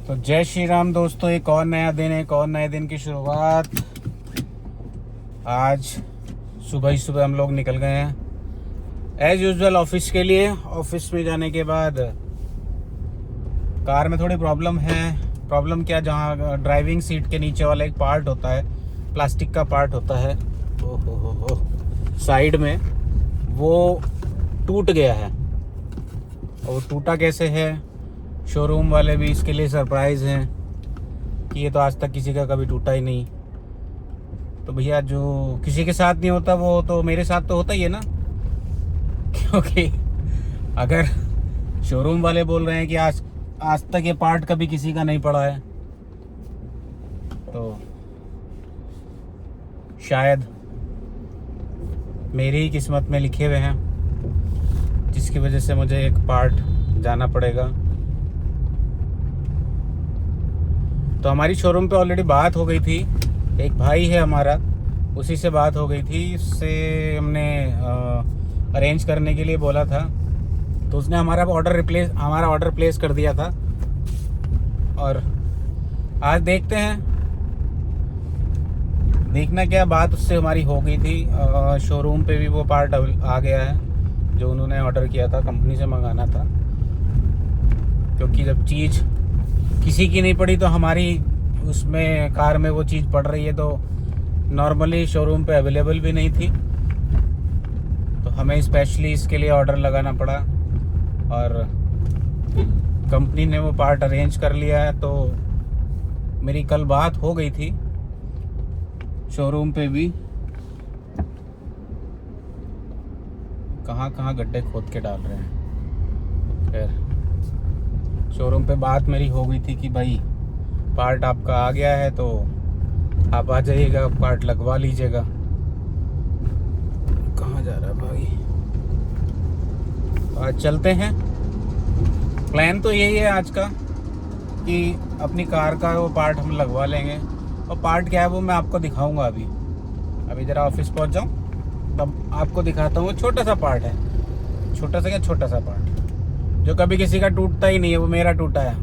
तो जय श्री राम दोस्तों, एक और नया दिन, एक और नए दिन की शुरुआत। आज सुबह ही सुबह हम लोग निकल गए हैं एज यूजुअल ऑफिस के लिए। ऑफिस में जाने के बाद कार में थोड़ी प्रॉब्लम है। प्रॉब्लम क्या, जहाँ ड्राइविंग सीट के नीचे वाला एक पार्ट होता है, प्लास्टिक का पार्ट होता है, ओहो साइड में, वो टूट गया है। और टूटा कैसे है, शोरूम वाले भी इसके लिए सरप्राइज़ हैं कि ये तो आज तक किसी का कभी टूटा ही नहीं। तो भैया, जो किसी के साथ नहीं होता वो तो मेरे साथ तो होता ही है ना, क्योंकि अगर शोरूम वाले बोल रहे हैं कि आज तक ये पार्ट कभी किसी का नहीं पड़ा है, तो शायद मेरी ही किस्मत में लिखे हुए हैं, जिसकी वजह से मुझे एक पार्ट जाना पड़ेगा। तो हमारी शोरूम पे ऑलरेडी बात हो गई थी, एक भाई है हमारा, उसी से बात हो गई थी, उससे हमने अरेंज करने के लिए बोला था। तो उसने हमारा ऑर्डर प्लेस कर दिया था। और आज देखते हैं, देखना क्या, बात उससे हमारी हो गई थी। शोरूम पे भी वो पार्ट आ गया है जो उन्होंने ऑर्डर किया था, कंपनी से मंगाना था। क्योंकि जब चीज़ किसी की नहीं पड़ी तो हमारी उसमें कार में वो चीज़ पड़ रही है, तो नॉर्मली शोरूम पे अवेलेबल भी नहीं थी, तो हमें स्पेशली इसके लिए ऑर्डर लगाना पड़ा। और कंपनी ने वो पार्ट अरेंज कर लिया है। तो मेरी कल बात हो गई थी शोरूम पे भी, कहाँ गड्ढे खोद के डाल रहे हैं। खैर, शोरूम पे बात मेरी हो गई थी कि भाई पार्ट आपका आ गया है, तो आप आ जाइएगा, पार्ट लगवा लीजिएगा। कहाँ जा रहा है भाई, आज चलते हैं। प्लान तो यही है आज का कि अपनी कार का वो पार्ट हम लगवा लेंगे। और पार्ट क्या है वो मैं आपको दिखाऊंगा। अभी ज़रा ऑफिस पहुंच जाऊं तब आपको दिखाता हूँ। छोटा सा पार्ट है, छोटा सा पार्ट जो कभी किसी का टूटता ही नहीं है, वो मेरा टूटा है।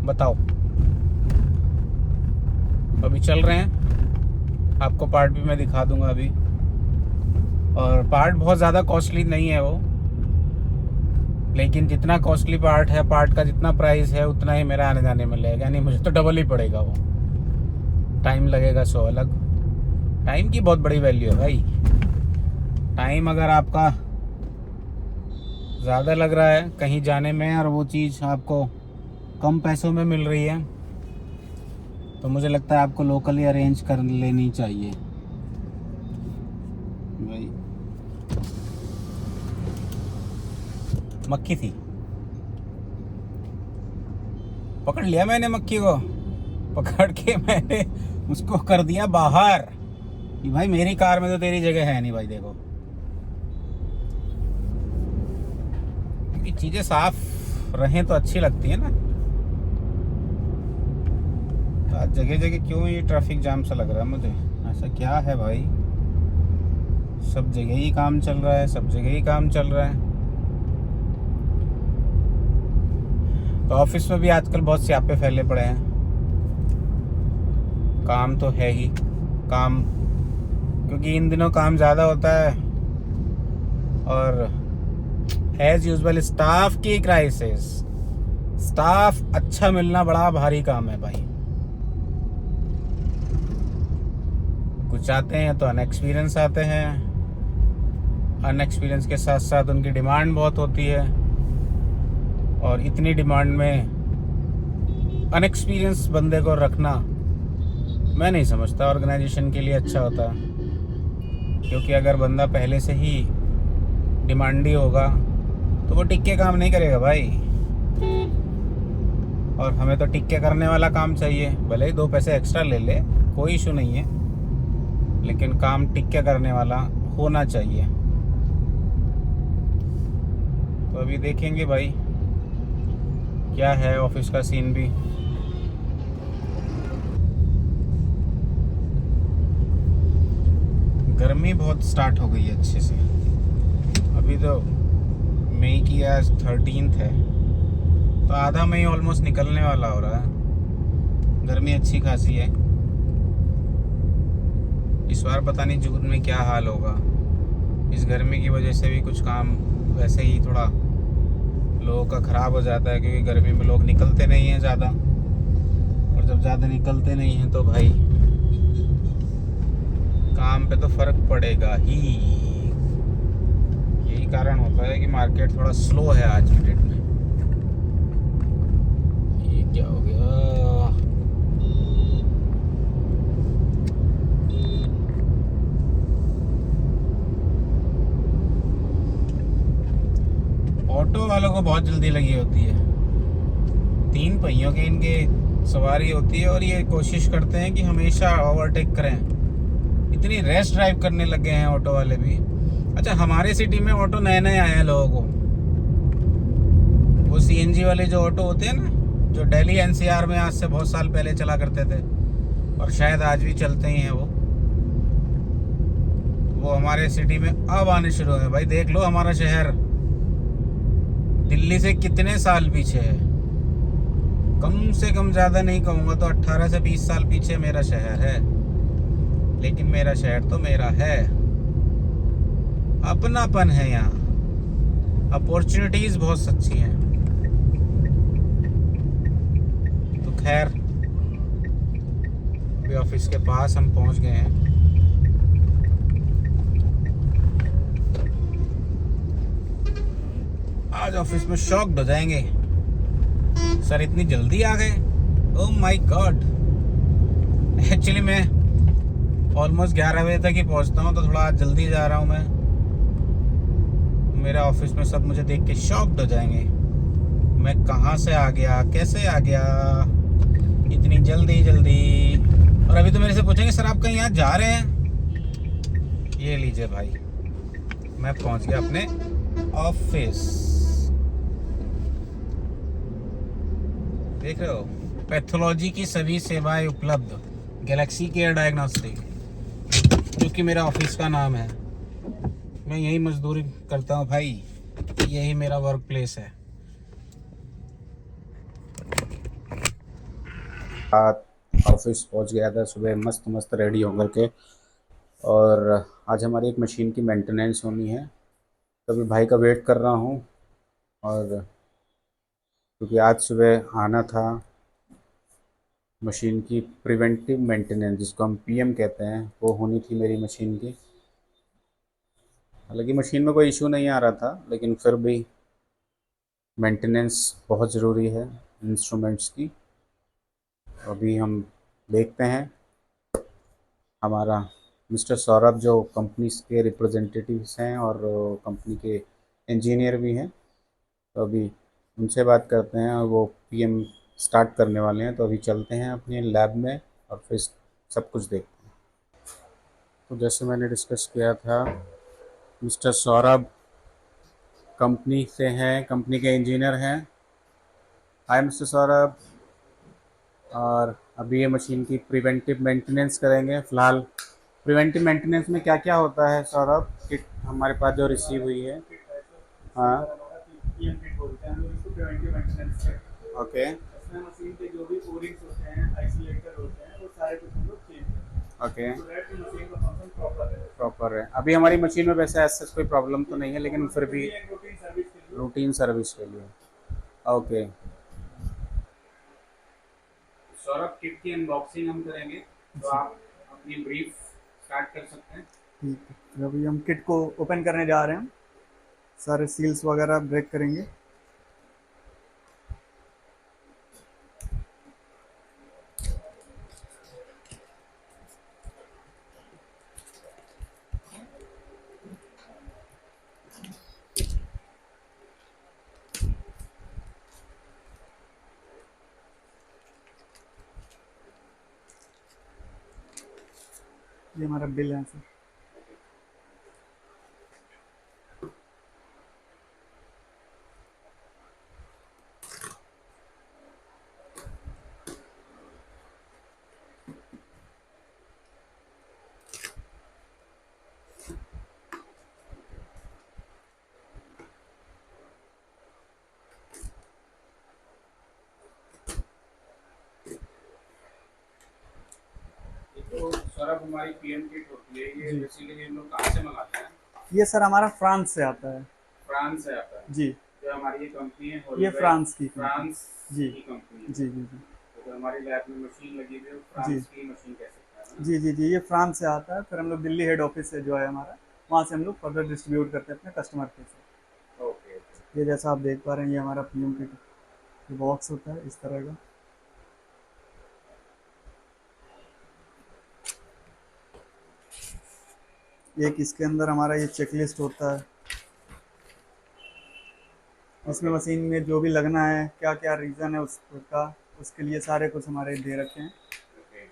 बताओ, अभी चल रहे हैं, आपको पार्ट भी मैं दिखा दूंगा अभी। और पार्ट बहुत ज़्यादा कॉस्टली नहीं है वो, लेकिन जितना कॉस्टली पार्ट है, पार्ट का जितना प्राइस है, उतना ही मेरा आने जाने में लगेगा। यानी मुझे तो डबल ही पड़ेगा वो। टाइम लगेगा सो अलग। टाइम की बहुत बड़ी वैल्यू है भाई। टाइम अगर आपका ज़्यादा लग रहा है कहीं जाने में और वो चीज़ आपको कम पैसों में मिल रही है, तो मुझे लगता है आपको लोकली अरेंज कर लेनी चाहिए भाई। मक्खी थी, पकड़ लिया मैंने मक्खी को, पकड़ के मैंने उसको कर दिया बाहर कि भाई मेरी कार में तो तेरी जगह है नहीं भाई। देखो, चीजें साफ रहें तो अच्छी लगती है ना। तो आज जगह जगह क्यों ये ट्रैफिक जाम सा लग रहा है मुझे, ऐसा क्या है भाई? सब जगह ही काम चल रहा है, तो ऑफिस में भी आजकल बहुत स्यापे फैले पड़े हैं। काम तो है ही काम, क्योंकि इन दिनों काम ज़्यादा होता है। और एज यूजुअल स्टाफ की क्राइसिस, स्टाफ अच्छा मिलना बड़ा भारी काम है भाई। कुछ आते हैं तो अनएक्सपीरियंस आते हैं, अनएक्सपीरियंस के साथ साथ उनकी डिमांड बहुत होती है, और इतनी डिमांड में अनएक्सपीरियंस बंदे को रखना मैं नहीं समझता ऑर्गेनाइजेशन के लिए अच्छा होता। क्योंकि अगर बंदा पहले से ही डिमांडी होगा तो वो टिक के काम नहीं करेगा भाई। और हमें तो टिक के करने वाला काम चाहिए, भले ही 2 पैसे एक्स्ट्रा ले ले, कोई इशू नहीं है, लेकिन काम टिक के करने वाला होना चाहिए। तो अभी देखेंगे भाई क्या है ऑफिस का सीन भी। गर्मी बहुत स्टार्ट हो गई है अच्छे से। अभी तो मई की आज 13 है, तो आधा में ही ऑलमोस्ट निकलने वाला हो रहा है। गर्मी अच्छी खासी है इस बार, पता नहीं जून में क्या हाल होगा। इस गर्मी की वजह से भी कुछ काम वैसे ही थोड़ा लोगों का ख़राब हो जाता है, क्योंकि गर्मी में लोग निकलते नहीं हैं ज़्यादा, और जब ज़्यादा निकलते नहीं हैं तो भाई काम पे तो फ़र्क पड़ेगा ही। यही कारण होता है कि मार्केट थोड़ा स्लो है आज की डेट में। ये क्या हो गया? ऑटो वालों को बहुत जल्दी लगी होती है, 3 पहियों के इनके सवारी होती है, और ये कोशिश करते हैं कि हमेशा ओवरटेक करें। इतनी रेस्ट ड्राइव करने लगे हैं ऑटो वाले भी। अच्छा, हमारे सिटी में ऑटो नए नए आए हैं लोगों को, वो सीएनजी वाले जो ऑटो होते हैं ना, जो दिल्ली एनसीआर में आज से बहुत साल पहले चला करते थे, और शायद आज भी चलते ही हैं वो हमारे सिटी में अब आने शुरू हुए। भाई देख लो, हमारा शहर दिल्ली से कितने साल पीछे है। कम से कम, ज़्यादा नहीं कहूँगा तो 18 से 20 साल पीछे मेरा शहर है, लेकिन मेरा शहर तो मेरा है। अपनापन है यहाँ, अपॉर्चुनिटीज़ बहुत सच्ची हैं। तो खैर, अभी ऑफिस के पास हम पहुँच गए हैं। आज ऑफिस में शॉक्ड हो जाएंगे, सर इतनी जल्दी आ गए, ओह माय गॉड। एक्चुअली मैं ऑलमोस्ट 11 बजे तक ही पहुंचता हूं, तो थोड़ा आज जल्दी जा रहा हूं मैं। मेरा ऑफिस में सब मुझे देख के शॉक्ड हो जाएंगे, मैं कहां से आ गया, कैसे आ गया इतनी जल्दी जल्दी। और अभी तो मेरे से पूछेंगे सर आप कहीं यहाँ जा रहे हैं। ये लीजिए भाई, मैं पहुंच गया अपने ऑफिस। देख रहे हो, पैथोलॉजी की सभी सेवाएं उपलब्ध, गैलेक्सी केयर डायग्नोस्टिक, जो कि मेरा ऑफिस का नाम है। मैं यही मजदूरी करता हूँ भाई, यही मेरा वर्क प्लेस है। ऑफिस पहुँच गया था सुबह मस्त मस्त रेडी होकर के, और आज हमारी एक मशीन की मेंटेनेंस होनी है, तभी भाई का वेट कर रहा हूँ। और क्योंकि आज सुबह आना था, मशीन की प्रिवेंटिव मेंटेनेंस जिसको हम पीएम कहते हैं, वो होनी थी मेरी मशीन की। हालांकि मशीन में कोई इशू नहीं आ रहा था, लेकिन फिर भी मेंटेनेंस बहुत ज़रूरी है इंस्ट्रूमेंट्स की। अभी हम देखते हैं, हमारा मिस्टर सौरभ जो कंपनी के रिप्रेजेंटेटिव्स हैं और कंपनी के इंजीनियर भी हैं, तो अभी उनसे बात करते हैं, और वो पीएम स्टार्ट करने वाले हैं। तो अभी चलते हैं अपने लैब में और फिर सब कुछ देखते हैं। तो जैसे मैंने डिस्कस किया था, मिस्टर सौरभ कंपनी से हैं, कंपनी के इंजीनियर हैं। हाय मिस्टर सौरभ। और अभी ये मशीन की प्रिवेंटिव मेंटेनेंस करेंगे। फ़िलहाल प्रिवेंटिव मेंटेनेंस में क्या क्या होता है सौरभ? किट हमारे पास जो रिसीव हुई है। हाँ, ओके ओके, प्रॉपर है। अभी हमारी मशीन में वैसे ऐसा कोई प्रॉब्लम तो नहीं है, लेकिन फिर भी रूटीन सर्विस के लिए। ओके सौरभ, किट की अनबॉक्सिंग हम करेंगे, तो आप अपनी ब्रीफ स्टार्ट कर सकते हैं। ठीक है, तो अभी हम किट को ओपन करने जा रहे हैं। सारे सील्स वगैरह ब्रेक करेंगे। ये हमारा बिल है सर। सौरभ, हमारी पीएम किट होती है, ये जी। बेसिकली हम लोग कहाँ से मंगाते हैं? ये सर हमारा फ्रांस से आता है। फ्रांस से आता है। जी। जो हमारी ये कंपनी है ये हॉलीवेयर, फ्रांस की कंपनी। फ्रांस जी की कंपनी है। जी जी जी तो जो हमारी लैब में मशीन लगी हुई है वो जी फ्रांस की मशीन कह सकते हैं ना? जी जी जी, ये फ्रांस से आता है। फिर हम लोग दिल्ली हेड ऑफिस से जो है हमारा, वहाँ से हम लोग फर्दर डिस्ट्रीब्यूट करते हैं अपने कस्टमर के साथ। Okay okay. ये जैसा आप देख पा रहे हैं, ये हमारा पीएम किट बॉक्स होता है इस तरह का। एक इसके अंदर हमारा ये चेकलिस्ट होता है, इसमें मशीन में जो भी लगना है, क्या क्या रीज़न है उसका, उसके लिए सारे कुछ हमारे दे रखे हैं। ओके।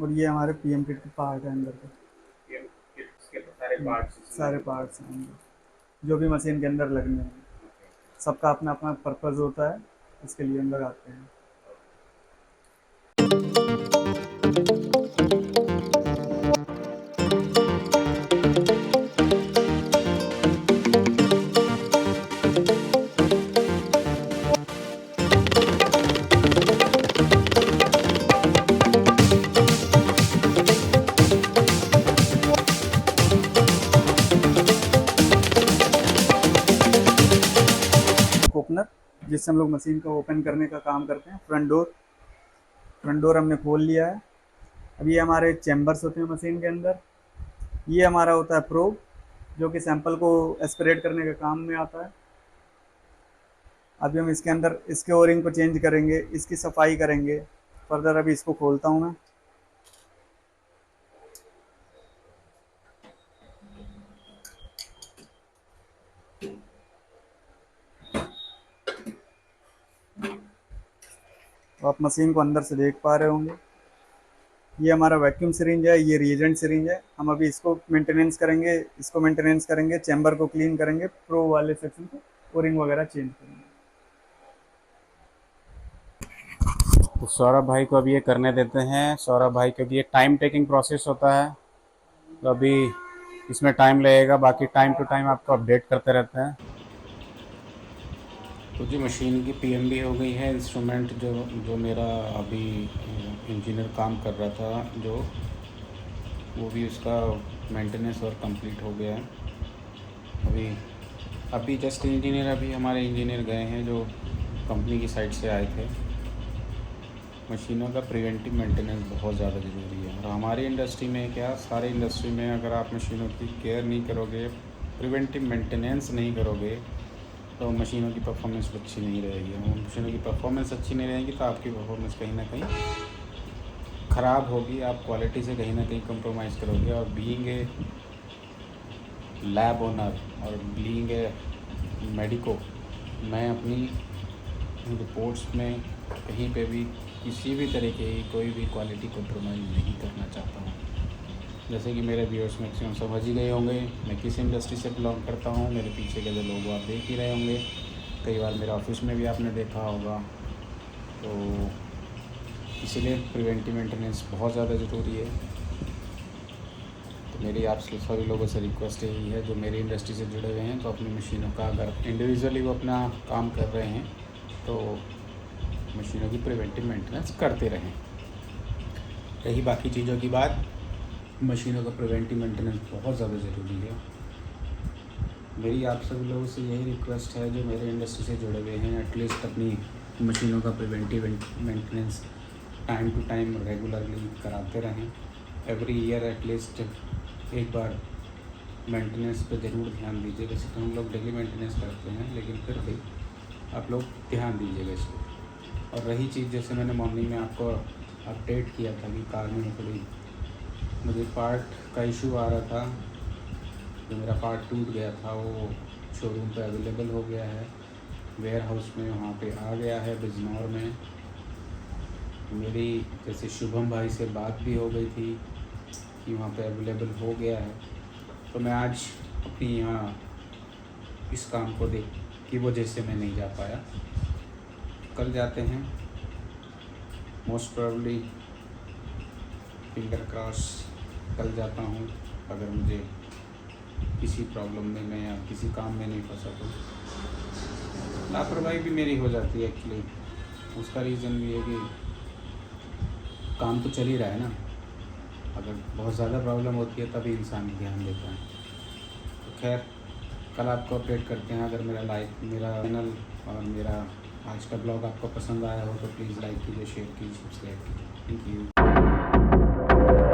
और ये हमारे पीएम किट के पार्ट है अंदर के। पीएम किट के तो सारे पार्ट्स इसमें सारे हैं। पार्ट्स हैं अंदर, जो भी मशीन के अंदर लगने हैं। सबका अपना अपना पर्पज़ होता है, इसके लिए हम लगाते हैं। ओपनर, जिससे हम लोग मशीन को ओपन करने का काम करते हैं। फ्रंट डोर हमने खोल लिया है। अब ये हमारे चैम्बर्स होते हैं मशीन के अंदर। ये हमारा होता है प्रोब, जो कि सैंपल को एस्पिरेट करने के काम में आता है। अभी हम इसके अंदर इसके ओरिंग को चेंज करेंगे, इसकी सफाई करेंगे फर्दर। अभी इसको खोलता हूँ मैं। तो आप मशीन को अंदर से देख पा रहे होंगे। ये हमारा वैक्यूम सिरिंज है, ये रिएजेंट सिरिंज है। हम अभी इसको मेंटेनेंस करेंगे, चैम्बर को क्लीन करेंगे, प्रो वाले सेक्शन को ओरिंग वगैरह चेंज करेंगे। तो सौरभ भाई को अभी ये करने देते हैं। सौरभ भाई, क्योंकि ये टाइम टेकिंग प्रोसेस होता है, तो अभी इसमें टाइम लगेगा। बाकी टाइम टू टाइम आपको अपडेट करते रहते हैं। तो जी मशीन की पीएमबी हो गई है। इंस्ट्रूमेंट जो मेरा अभी इंजीनियर काम कर रहा था, जो वो भी उसका मेंटेनेंस और कंप्लीट हो गया है। अभी जस्ट अभी हमारे इंजीनियर गए हैं जो कंपनी की साइड से आए थे। मशीनों का प्रिवेंटिव मेंटेनेंस बहुत ज़्यादा ज़रूरी है। और हमारी इंडस्ट्री में क्या, सारी इंडस्ट्री में अगर आप मशीनों की केयर नहीं करोगे, प्रिवेंटिव मेंटेनेंस नहीं करोगे, तो मशीनों की परफॉर्मेंस अच्छी नहीं रहेगी। और मशीनों की परफॉर्मेंस अच्छी नहीं रहेगी तो आपकी परफॉर्मेंस कहीं ना कहीं ख़राब होगी। आप क्वालिटी से कहीं ना कहीं कंप्रोमाइज़ करोगे। और बीइंग ए लैब ओनर और बीइंग ए मेडिको, मैं अपनी रिपोर्ट्स में कहीं पे भी किसी भी तरीके की कोई भी क्वालिटी कंप्रोमाइज़ नहीं करना चाहता हूँ। जैसे कि मेरे व्यूअर्स मैक्सिमम समझ ही गए होंगे मैं किस इंडस्ट्री से बिलोंग करता हूँ। मेरे पीछे के जो लोग आप देख ही रहे होंगे, कई बार मेरे ऑफिस में भी आपने देखा होगा। तो इसीलिए प्रिवेंटिव मेंटेनेंस बहुत ज़्यादा ज़रूरी है। तो मेरी आप सभी लोगों से रिक्वेस्ट यही है, जो मेरी इंडस्ट्री से जुड़े हुए हैं, तो अपनी मशीनों का अगर इंडिविजुअली वो अपना काम कर रहे हैं तो मशीनों की प्रिवेंटिव मेंटेनेंस करते रहें। रही बाकी चीज़ों की बात, मशीनों का प्रिवेंटिव मेंटेनेंस बहुत ज़्यादा ज़रूरी है। मेरी आप सभी लोगों से यही रिक्वेस्ट है, जो मेरे इंडस्ट्री से जुड़े हुए हैं, एटलीस्ट अपनी मशीनों का preventive maintenance time to time regularly कराते रहें। एवरी ईयर एटलीस्ट एक बार मेंटेनेंस पे ज़रूर ध्यान दीजिए। वैसे तो हम लोग डेली मेंटेनेंस करते हैं, लेकिन फिर भी आप लोग ध्यान दीजिएगा इस पर। और रही चीज़, जैसे मैंने मॉर्निंग में आपको अपडेट किया था कि कार में थोड़ी मुझे पार्ट का इशू आ रहा था, जो मेरा पार्ट टूट गया था, वो शोरूम पे अवेलेबल हो गया है, वेयर हाउस में वहाँ पे आ गया है बिजनौर में। मेरी जैसे शुभम भाई से बात भी हो गई थी कि वहाँ पे अवेलेबल हो गया है। तो मैं आज अपनी यहाँ इस काम को देख की वजह से मैं नहीं जा पाया। कल जाते हैं, मोस्ट प्रोबेबली, फिंगर क्रॉस कल जाता हूँ। अगर मुझे किसी प्रॉब्लम में मैं या किसी काम में नहीं फंसा तो लापरवाही भी मेरी हो जाती है एक्चुअली। उसका रीज़न भी है कि काम तो चल ही रहा है ना, अगर बहुत ज़्यादा प्रॉब्लम होती है तभी इंसान ध्यान देता है। तो खैर कल आपको अपडेट करते हैं। अगर मेरा चैनल और मेरा आज का ब्लॉग आपको पसंद आया हो तो प्लीज़ लाइक कीजिए, शेयर कीजिए, सब्सक्राइब कीजिए। Thank you.